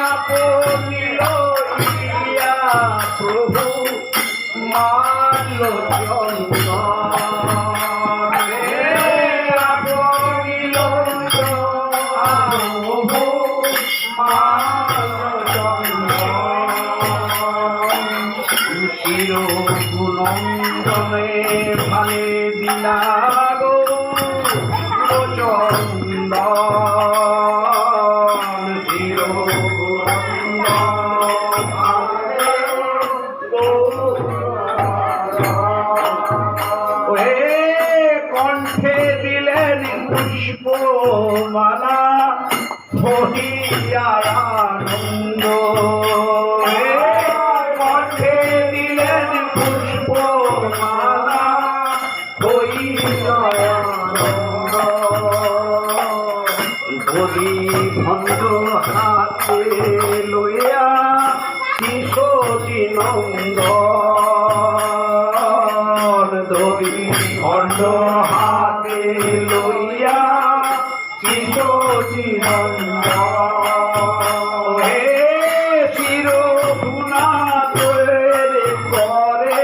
আপনি লইয়া প্রভু মাল্য চিরগুণন্দনে ভালে দিলা গো চন্দন কণ্ঠে দিলেন পুষ্পমালা হইয়ার আনন্দ কণ্ঠে দিলেন পুষ্পমালা হইয়ার আনন্দ ধরি ভণ্ড হাতে লইয়া কিশোরী নন্দন ধরি ভণ্ড হাতে লইয়া কিশোরী নন্দন হে শিরোগুণা তৈরি করে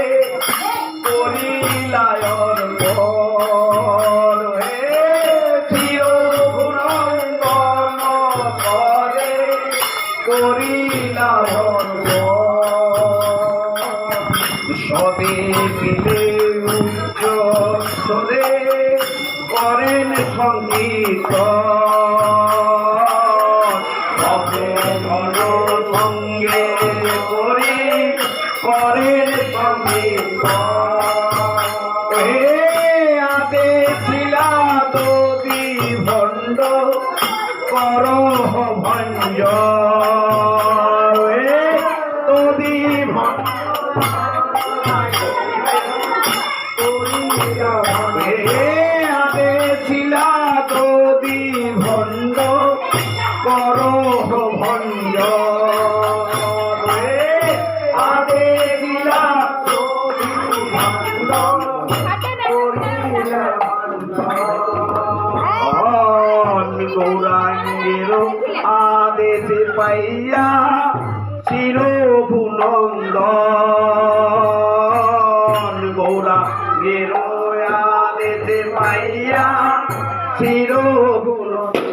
করিলায়র বর হে চিরগুণন্দন করে করিলায়র সবে মিলে উচ্চ স্বরে করেন সঙ্গীত সবে ঘন সঙ্গে করি করেন সঙ্গীত হে আদে ছিলা দদি ভণ্ড করহ ভঞ্জ দদি ভণ্ড আদে ছিলা দদি ভণ্ড করহ ভঞ্জ আদে ছিলা দদি ভণ্ড গৌরাঙ্গের আদেশে পাইয়া চিরগুণন্দন গৌরাঙ্গের আদেশে পাইয়া চিরগুণন্দন